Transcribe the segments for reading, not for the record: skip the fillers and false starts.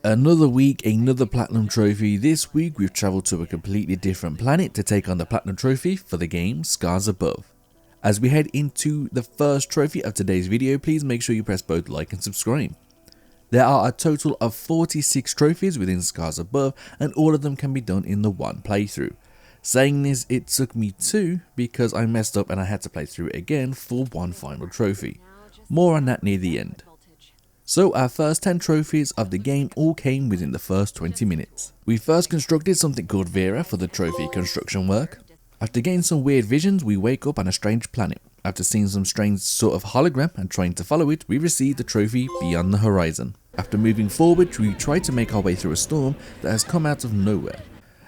Another week, another platinum trophy. This week we've travelled to a completely different planet to take on the platinum trophy for the game Scars Above. As we head into the first trophy of today's video, please make sure you press both like and subscribe. There are a total of 46 trophies within Scars Above, and all of them can be done in the one playthrough. Saying this, it took me two because I messed up and I had to play through it again for one final trophy. More on that near the end. So our first 10 trophies of the game all came within the first 20 minutes. We first constructed something called Vera for the trophy construction work. After getting some weird visions, we wake up on a strange planet. After seeing some strange sort of hologram and trying to follow it, we receive the trophy Beyond the Horizon. After moving forward, we try to make our way through a storm that has come out of nowhere.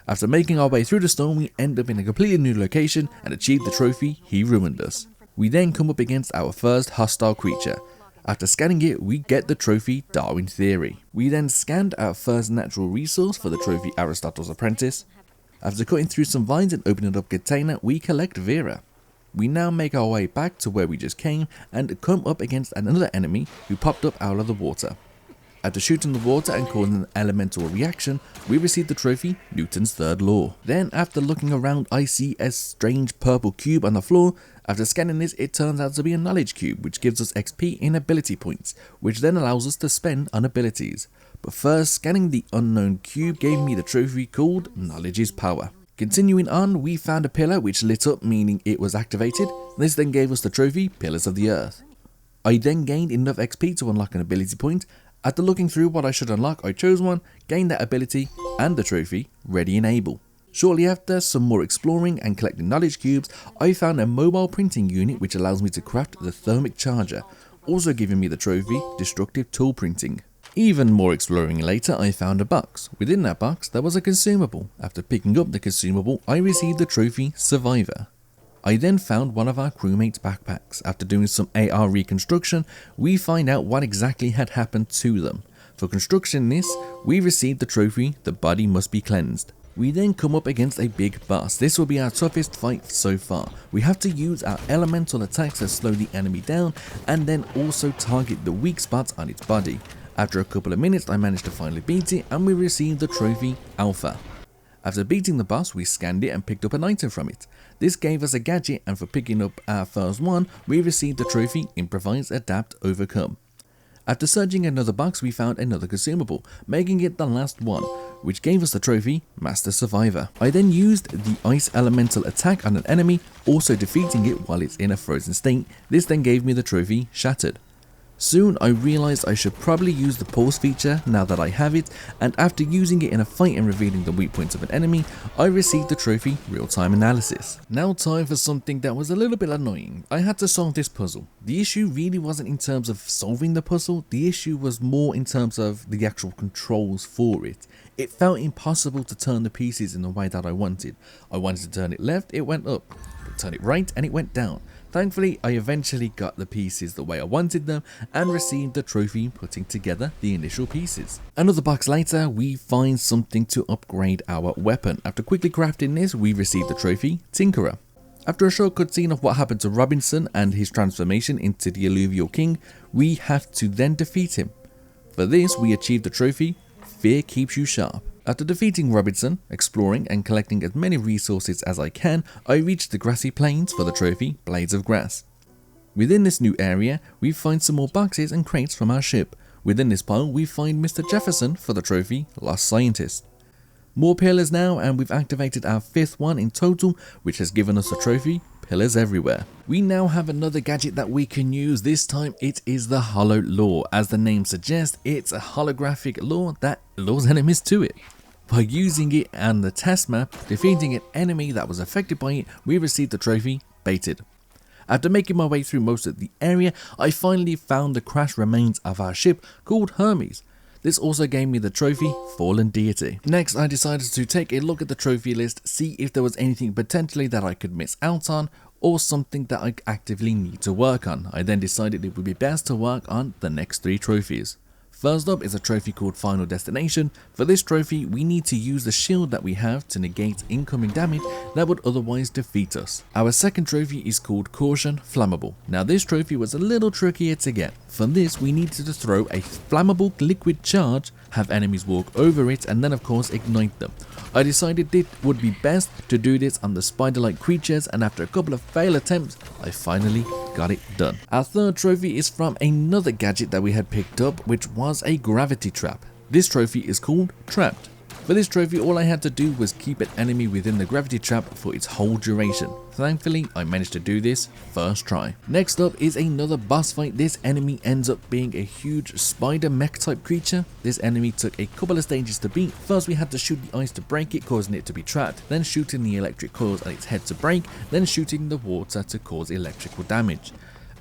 After making our way through the storm, we end up in a completely new location and achieve the trophy He Ruined Us. We then come up against our first hostile creature. After scanning it, we get the trophy Darwin Theory. We then scanned our first natural resource for the trophy Aristotle's Apprentice. After cutting through some vines and opening up a container, we collect Vera. We now make our way back to where we just came and come up against another enemy who popped up out of the water. After shooting the water and causing an elemental reaction, we receive the trophy Newton's Third Law. Then after looking around, I see a strange purple cube on the floor. After scanning this, it turns out to be a knowledge cube, which gives us XP in ability points, which then allows us to spend on abilities. But first, scanning the unknown cube gave me the trophy called Knowledge is Power. Continuing on, we found a pillar which lit up, meaning it was activated. This then gave us the trophy Pillars of the Earth. I then gained enough XP to unlock an ability point. After looking through what I should unlock, I chose one, gained that ability and the trophy Ready and Able. Shortly after some more exploring and collecting knowledge cubes, I found a mobile printing unit which allows me to craft the thermic charger, also giving me the trophy Destructive Tool Printing. Even more exploring later, I found a box. Within that box there was a consumable. After picking up the consumable, I received the trophy Survivor. I then found one of our crewmates' backpacks. After doing some AR reconstruction, we find out what exactly had happened to them. For construction this, we received the trophy The Body Must Be Cleansed. We then come up against a big boss. This will be our toughest fight so far. We have to use our elemental attacks to slow the enemy down and then also target the weak spots on its body. After a couple of minutes, I managed to finally beat it and we received the trophy Alpha. After beating the boss, we scanned it and picked up an item from it. This gave us a gadget, and for picking up our first one, we received the trophy Improvise, Adapt, Overcome. After searching another box, we found another consumable, making it the last one, which gave us the trophy Master Survivor. I then used the Ice Elemental attack on an enemy, also defeating it while it's in a frozen state. This then gave me the trophy Shattered. Soon I realised I should probably use the pause feature now that I have it, and after using it in a fight and revealing the weak points of an enemy, I received the trophy Real Time Analysis. Now time for something that was a little bit annoying. I had to solve this puzzle. The issue really wasn't in terms of solving the puzzle, the issue was more in terms of the actual controls for it. It felt impossible to turn the pieces in the way that I wanted. I wanted to turn it left, it went up. Turn it right and it went down. Thankfully, I eventually got the pieces the way I wanted them and received the trophy putting together the initial pieces. Another box later, we find something to upgrade our weapon. After quickly crafting this, we received the trophy Tinkerer. After a short cutscene of what happened to Robinson and his transformation into the Alluvial King, we have to then defeat him. For this, we achieved the trophy Fear Keeps You Sharp. After defeating Robinson, exploring and collecting as many resources as I can, I reached the grassy plains for the trophy Blades of Grass. Within this new area, we find some more boxes and crates from our ship. Within this pile, we find Mr. Jefferson for the trophy Lost Scientist. More pillars now, and we've activated our 5th one in total, which has given us the trophy Pillars Everywhere. We now have another gadget that we can use. This time it is the Hollow Law. As the name suggests, it's a holographic law that lures enemies to it. By using it on the test map, defeating an enemy that was affected by it, we received the trophy Baited. After making my way through most of the area, I finally found the crashed remains of our ship called Hermes. This also gave me the trophy Fallen Deity. Next, I decided to take a look at the trophy list, see if there was anything potentially that I could miss out on, or something that I actively need to work on. I then decided it would be best to work on the next 3 trophies. First up is a trophy called Final Destination. For this trophy, we need to use the shield that we have to negate incoming damage that would otherwise defeat us. Our second trophy is called Caution Flammable. Now this trophy was a little trickier to get. For this, we needed to throw a flammable liquid charge. have enemies walk over it, and then of course ignite them. I decided it would be best to do this on the spider-like creatures, and after a couple of failed attempts, I finally got it done. Our third trophy is from another gadget that we had picked up, which was a gravity trap. This trophy is called Trapped. For this trophy, all I had to do was keep an enemy within the gravity trap for its whole duration. Thankfully, I managed to do this first try. Next up is another boss fight. This enemy ends up being a huge spider mech type creature. This enemy took a couple of stages to beat. First we had to shoot the ice to break it, causing it to be trapped, then shooting the electric coils on its head to break, then shooting the water to cause electrical damage.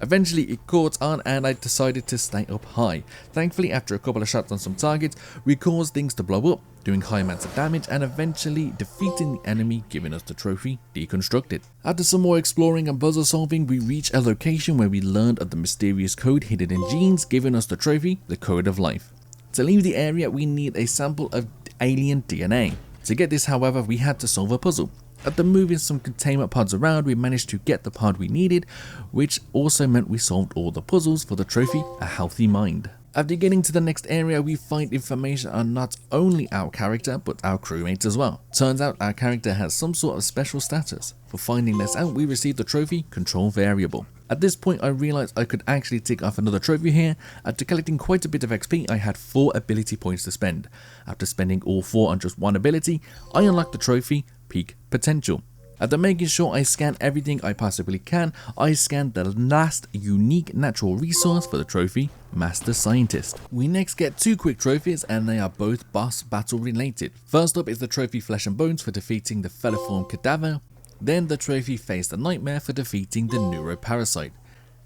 Eventually it caught on and I decided to stay up high. Thankfully, after a couple of shots on some targets, we caused things to blow up, doing high amounts of damage and eventually defeating the enemy, giving us the trophy Deconstructed. After some more exploring and puzzle solving, we reached a location where we learned of the mysterious code hidden in genes, giving us the trophy The Code of Life. To leave the area, we need a sample of alien DNA. To get this, however, we had to solve a puzzle. After moving some containment pods around, we managed to get the pod we needed, which also meant we solved all the puzzles for the trophy A Healthy Mind. After getting to the next area, we find information on not only our character, but our crewmates as well. Turns out our character has some sort of special status. For finding this out, we received the trophy Control Variable. At this point, I realized I could actually tick off another trophy here. After collecting quite a bit of XP, I had 4 ability points to spend. After spending all 4 on just one ability, I unlocked the trophy Peak Potential. After making sure I scan everything I possibly can, I scanned the last unique natural resource for the trophy Master Scientist. We next get 2 quick trophies, and they are both boss battle related. First up is the trophy Flesh and Bones for defeating the Feliform Cadaver. Then the trophy Face the Nightmare for defeating the Neuroparasite.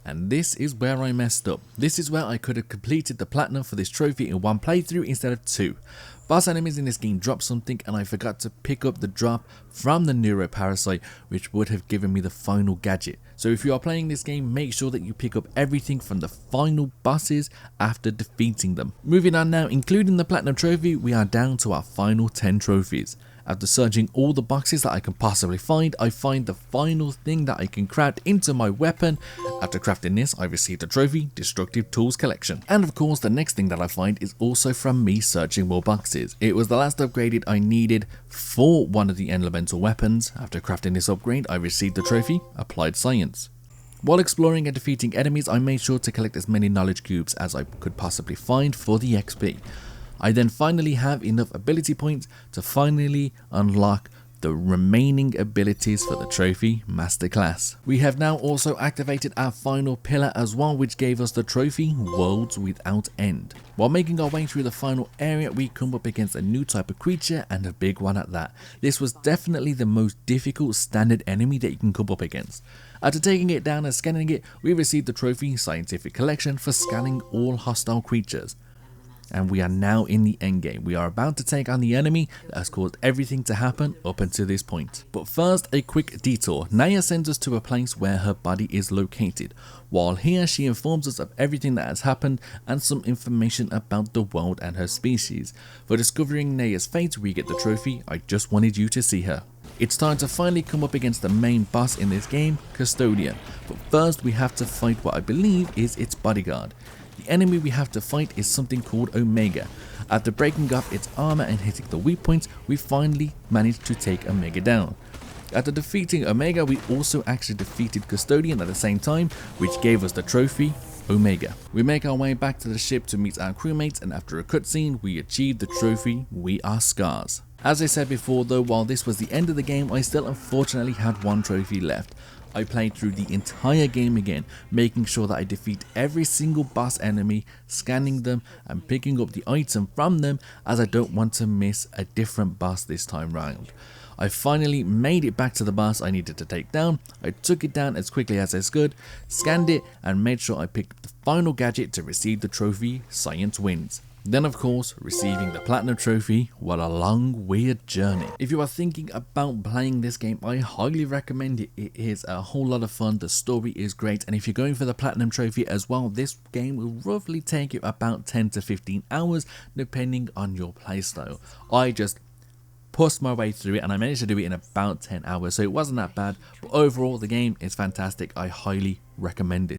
And this is where I messed up. This is where I could have completed the platinum for this trophy in one playthrough instead of 2. Boss enemies in this game drop something and I forgot to pick up the drop from the Neuroparasite, which would have given me the final gadget. So if you are playing this game, make sure that you pick up everything from the final bosses after defeating them. Moving on now, including the platinum trophy, we are down to our final 10 trophies. After searching all the boxes that I can possibly find, I find the final thing that I can craft into my weapon. After crafting this, I received a trophy Destructive Tools Collection. And of course, the next thing that I find is also from me searching more boxes. It was the last upgrade I needed for one of the elemental weapons. After crafting this upgrade, I received the trophy Applied Science. While exploring and defeating enemies, I made sure to collect as many knowledge cubes as I could possibly find for the XP. I then finally have enough ability points to finally unlock the remaining abilities for the trophy Masterclass. We have now also activated our final pillar as well, which gave us the trophy Worlds Without End. While making our way through the final area, we come up against a new type of creature, and a big one at that. This was definitely the most difficult standard enemy that you can come up against. After taking it down and scanning it, we received the trophy Scientific Collection for scanning all hostile creatures. And we are now in the endgame. We are about to take on the enemy that has caused everything to happen up until this point. But first, a quick detour. Naya sends us to a place where her body is located. While here, she informs us of everything that has happened and some information about the world and her species. For discovering Naya's fate, we get the trophy I Just Wanted You to See Her. It's time to finally come up against the main boss in this game, Custodian. But first, we have to fight what I believe is its bodyguard. The enemy we have to fight is something called Omega. After breaking off its armor and hitting the weak points, we finally managed to take Omega down. After defeating Omega, we also actually defeated Custodian at the same time, which gave us the trophy Omega. We make our way back to the ship to meet our crewmates, and after a cutscene, we achieve the trophy We Are Scars. As I said before though, while this was the end of the game, I still unfortunately had one trophy left. I played through the entire game again, making sure that I defeat every single boss enemy, scanning them and picking up the item from them, as I don't want to miss a different boss this time round. I finally made it back to the boss I needed to take down. I took it down as quickly as I could, scanned it and made sure I picked up the final gadget to receive the trophy Science Wins. Then of course, receiving the platinum trophy. What a long, weird journey. If you are thinking about playing this game, I highly recommend it. It is a whole lot of fun, the story is great, and if you're going for the platinum trophy as well, this game will roughly take you about 10 to 15 hours depending on your playstyle. I just pushed my way through it and I managed to do it in about 10 hours, so it wasn't that bad, but overall the game is fantastic. I highly recommend it.